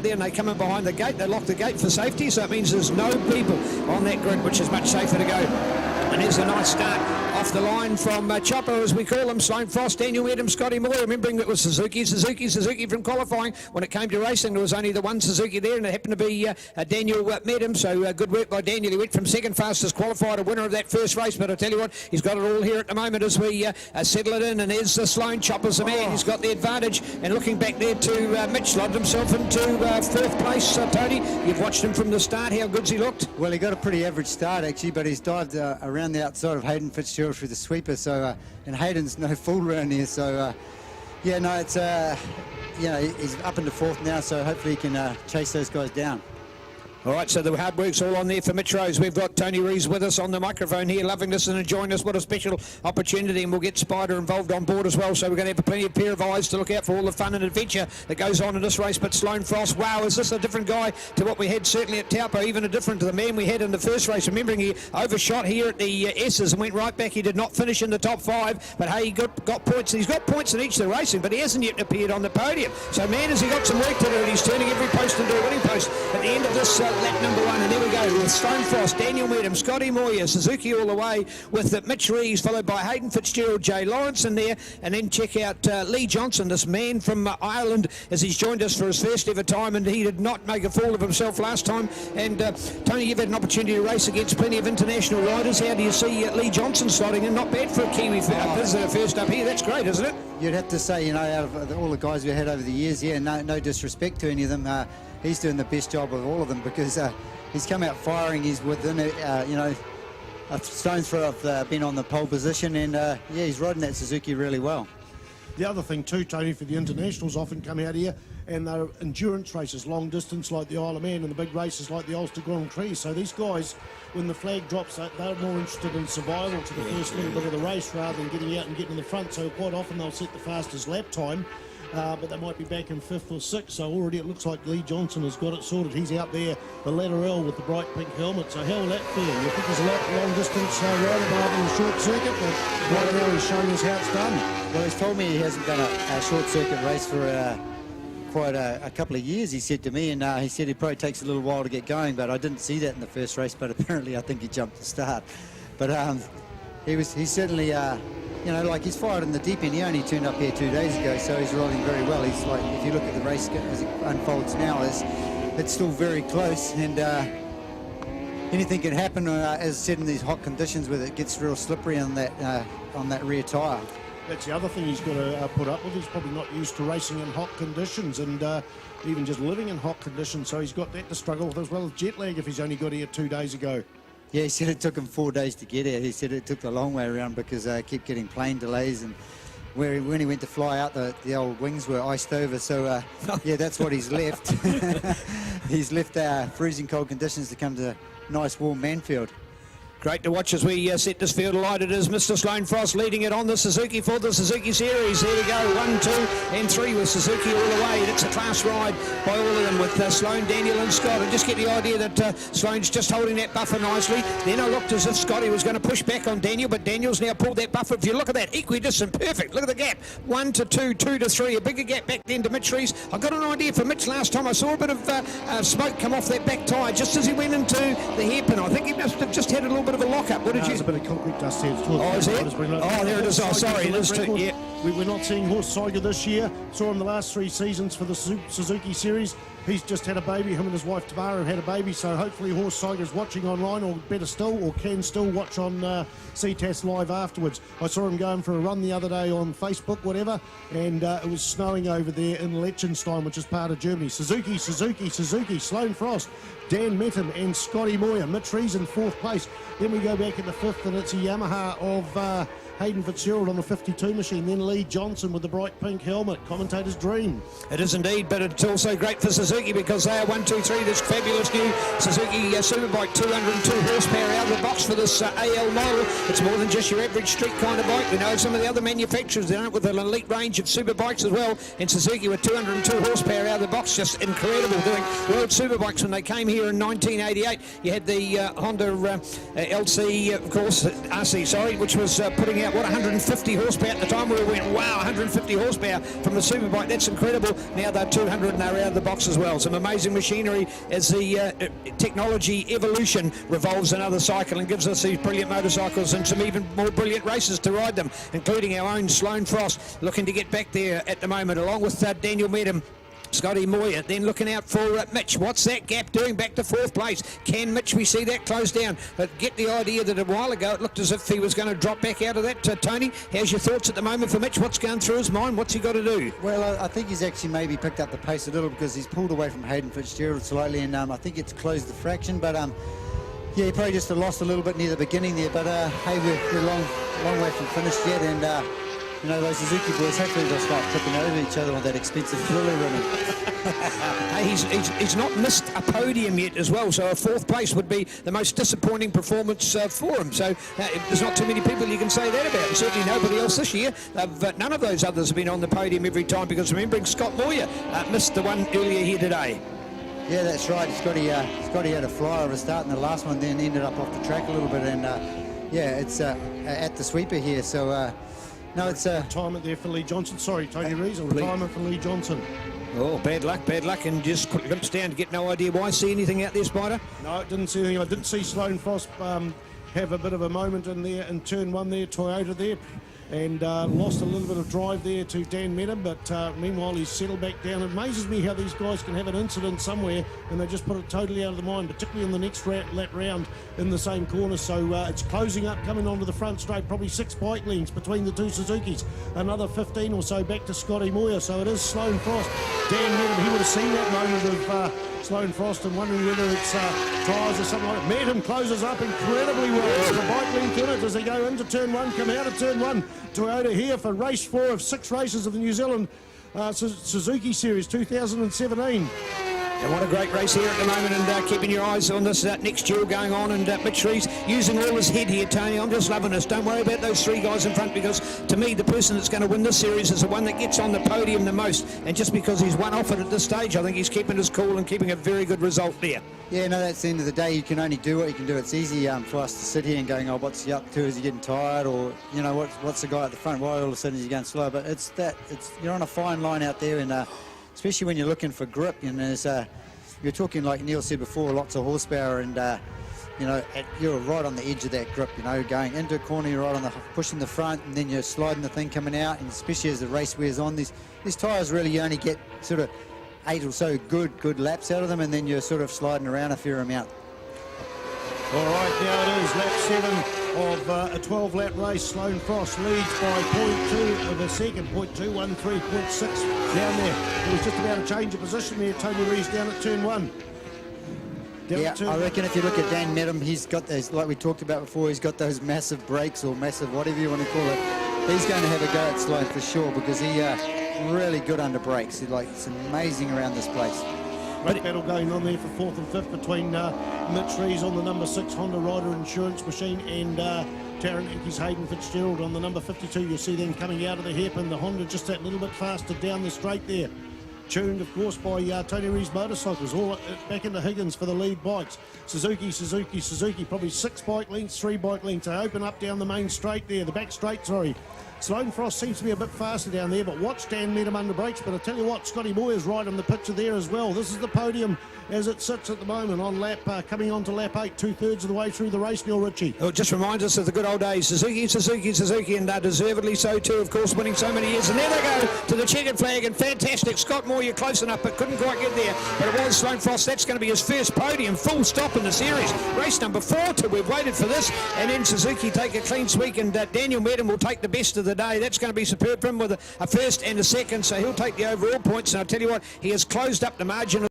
there, and they come in behind the gate. They lock the gate for safety, so it means there's no people on that grid, which is much safer to go. And here's a nice start off the line from Chopper, as we call him, Sloane Frost, Daniel Medham, Scotty Moore. Remembering it was Suzuki from qualifying. When it came to racing, there was only the one Suzuki there, and it happened to be Daniel Medham. So good work by Daniel. He went from second fastest qualified, a winner of that first race. But I tell you what, he's got it all here at the moment as we settle it in. And there's Sloane. Chopper's the man. He's got the advantage. And looking back there to Mitch, lobbed himself into fourth place. Tony, you've watched him from the start. How good's he looked? Well, he got a pretty average start actually, but he's dived around the outside of Hayden Fitzgerald through the sweeper. So and Hayden's no fool around here. So yeah, no, it's you know, he's up into fourth now. So hopefully he can chase those guys down. All right, so the hard work's all on there for Mitch Rose. We've got Tony Rees with us on the microphone here, loving this and enjoying this. What a special opportunity, and we'll get Spider involved on board as well. So we're going to have plenty of pair of eyes to look out for all the fun and adventure that goes on in this race. But Sloane Frost, wow, is this a different guy to what we had certainly at Taupo, even a different to the man we had in the first race. Remembering he overshot here at the S's and went right back. He did not finish in the top 5, but hey, he got points. He's got points in each of the racing, but he hasn't yet appeared on the podium. So man, has he got some work to do, and he's turning every post into a winning post at the end of this lap number 1. And there we go with Sloane Frost, Daniel Medham, Scotty Moyer, Suzuki all the way with Mitch Rees, followed by Hayden Fitzgerald, Jay Lawrence in there, and then check out Lee Johnson, this man from Ireland, as he's joined us for his first ever time, and he did not make a fool of himself last time. And Tony, you've had an opportunity to race against plenty of international riders. How do you see Lee Johnson slotting in? Not bad for a Kiwi visitor first up here. That's great, isn't it? You'd have to say, you know, out of all the guys we had over the years, yeah, no disrespect to any of them, he's doing the best job of all of them, because he's come out firing. He's within it, you know, a stone's throw of being on the pole position, and yeah, he's riding that Suzuki really well. The other thing too, Tony, for the internationals often come out here and they're endurance races, long distance like the Isle of Man, and the big races like the Ulster Grand Prix. So these guys, when the flag drops, they're more interested in survival to the first little bit of the race rather than getting out and getting in the front. So quite often they'll set the fastest lap time. But they might be back in 5th or 6th, so already it looks like Lee Johnson has got it sorted. He's out there, the letter L with the bright pink helmet. So how will that feel? You think there's a long distance rider rather than a short circuit? But right now he's showing us how it's done. Well, he's told me he hasn't done a short circuit race for quite a couple of years, he said to me, and he said it probably takes a little while to get going, but I didn't see that in the first race, but apparently I think he jumped the start. But he's certainly... you know, like he's fired in the deep end. He only turned up here 2 days ago, so he's riding very well. He's like, if you look at the race as it unfolds now, it's still very close, and anything can happen. As I said, in these hot conditions, where it gets real slippery on that rear tyre. That's the other thing he's got to put up with. He's probably not used to racing in hot conditions, and even just living in hot conditions. So he's got that to struggle with, as well as jet lag if he's only got here 2 days ago. Yeah, he said it took him 4 days to get here. He said it took the long way around because he kept getting plane delays, and when he went to fly out, the old wings were iced over. So, yeah, that's what he's left. He's left freezing cold conditions to come to nice warm Manfeild. Great to watch as we set this field alight. It is Mr. Sloane Frost leading it on the Suzuki for the Suzuki Series. There we go, 1, 2 and 3 with Suzuki all the way. It's a class ride by all of them with Sloane, Daniel and Scott. And just get the idea that Sloane's just holding that buffer nicely. Then I looked as if Scotty was going to push back on Daniel, but Daniel's now pulled that buffer. If you look at that, equidistant, perfect. Look at the gap, 1 to 2, 2 to 3. A bigger gap back then to Mitch Rees. I got an idea for Mitch last time. I saw a bit of smoke come off that back tyre just as he went into the hairpin. I think he must have just had a little bit of a lock-up. What did you... There's a bit of concrete dust here. Oh, is it? Oh, there it is. Oh, sorry. It is too, yeah. We're not seeing Horse Tiger this year. Saw him the last 3 seasons for the Suzuki Series. He's just had a baby. Him and his wife Tamara have had a baby, so hopefully Horse Tiger is watching online, or better still, or can still watch on CTAS Live afterwards. I saw him going for a run the other day on Facebook, whatever, and it was snowing over there in Liechtenstein, which is part of Germany. Suzuki, Sloane Frost, Dan Medham and Scotty Moyer. Mitch Rees in 4th place. Then we go back in the 5th, and it's a Yamaha of Hayden Fitzgerald on the 52 machine. Then Lee Johnson with the bright pink helmet. Commentator's dream. It is indeed, but it's also great for Suzuki because they are 1, 2, 3. This fabulous new Suzuki Superbike, 202 horsepower out of the box for this AL model. It's more than just your average street kind of bike. We know some of the other manufacturers, they don't, with an elite range of superbikes as well. And Suzuki with 202 horsepower out of the box, just incredible, doing world superbikes. When they came here in 1988, you had the Honda LC, of course, RC, sorry, which was putting out about, 150 horsepower at the time where we went, wow, 150 horsepower from the Superbike, that's incredible. Now they're 200 and they're out of the box as well. Some amazing machinery as the technology evolution revolves another cycle and gives us these brilliant motorcycles and some even more brilliant races to ride them, including our own Sloane Frost looking to get back there at the moment, along with Daniel Medham, Scotty Moyer, then looking out for Mitch. What's that gap doing back to 4th place? Can Mitch, we see that close down? But get the idea that a while ago it looked as if he was going to drop back out of that. Tony, how's your thoughts at the moment for Mitch? What's going through his mind? What's he got to do? Well, I think he's actually maybe picked up the pace a little because he's pulled away from Hayden Fitzgerald slightly, and I think it's closed the fraction, but yeah, he probably just lost a little bit near the beginning there, but hey, we're long way from finished yet, and you know, those Suzuki boys, hopefully they'll start tripping over each other on that expensive thriller ribbon. Hey, he's not missed a podium yet as well, so a 4th place would be the most disappointing performance for him. So there's not too many people you can say that about, and certainly nobody else this year. None of those others have been on the podium every time, because remembering Scott Moyer missed the one earlier here today. Yeah, that's right. Scotty had a flyer of a start in the last one, then ended up off the track a little bit, and yeah, it's at the sweeper here, so no, it's retirement there for Lee Johnson. Sorry, Tony Rees, or retirement for Lee Johnson. Oh, bad luck, and just glimpsed down to get no idea why. See anything out there, Spider? No, didn't see anything. I didn't see Sloane Frost have a bit of a moment in there in turn 1 there, Toyota there, and lost a little bit of drive there to Dan Medham, but meanwhile he's settled back down. It amazes me how these guys can have an incident somewhere and they just put it totally out of the mind, particularly in the next lap round in the same corner. So it's closing up, coming onto the front straight, probably 6 bike lengths between the two Suzukis, another 15 or so back to Scotty Moyer. So it is Sloane Frost. Dan Medham, he would have seen that moment of Sloane Frost and wondering whether it's tyres or something like that. Medham closes up incredibly well. The bike length in it as they go into turn 1, come out of turn 1. Toyota here for race 4 of 6 races of the New Zealand Suzuki Series 2017. And what a great race here at the moment, and keeping your eyes on this next duel going on, and Mitch Rees using all his head here, Tony. I'm just loving this. Don't worry about those 3 guys in front, because to me the person that's going to win this series is the one that gets on the podium the most, and just because he's one off it at this stage, I think he's keeping his cool and keeping a very good result there. Yeah, no, that's the end of the day. You can only do what you can do. It's easy for us to sit here and going, oh, what's he up to? Is he getting tired? Or, you know, what's the guy at the front? Why all of a sudden is he going slow? But you're on a fine line out there, and especially when you're looking for grip, you know, you're talking, like Neil said before, lots of horsepower, and you know, you're right on the edge of that grip, you know, going into a corner, you're right on the pushing the front, and then you're sliding the thing coming out, and especially as the race wears on, these tyres really, you only get sort of 8 or so good laps out of them, and then you're sort of sliding around a fair amount. All right, now it is lap 7 of a 12-lap race. Sloane Frost leads by 0.2 of a second, 0.213, 0.6 down there. He was just about to change of position there. Tony Rees down at turn 1. Yeah, I reckon if you look at Dan Medham, he's got those, like we talked about before, he's got those massive brakes, or massive whatever you want to call it. He's going to have a go at Sloane for sure, because he really good under brakes. It's amazing around this place. Great battle going on there for 4th and 5th between Mitch Rees on the number 6 Honda Rider Insurance Machine, and Taranaki Hayden Fitzgerald on the number 52. You'll see them coming out of the hairpin. The Honda just that little bit faster down the straight there. Tuned, of course, by Tony Rees Motorcycles, all back into Higgins for the lead bikes. Suzuki, probably 6 bike lengths, 3 bike lengths. They open up down the main straight there, the back straight, sorry. Sloane Frost seems to be a bit faster down there, but watch Dan Medham under brakes. But I tell you what, Scotty Moyer's right on the picture there as well. This is the podium as it sits at the moment on lap, coming on to lap 8, 2/3 of the way through the race, Neil Ritchie. Oh, it just reminds us of the good old days. Suzuki, and deservedly so too, of course, winning so many years. And there they go to the checkered flag, and fantastic. Scott Moyer close enough, but couldn't quite get there. But it was Sloane Frost. That's going to be his first podium, full stop in the series. Race number 4 till we've waited for this. And then Suzuki take a clean sweep, and Daniel Medham will take the best of the day. That's going to be superb for him with a first and a second, so he'll take the overall points. And I'll tell you what, he has closed up the margin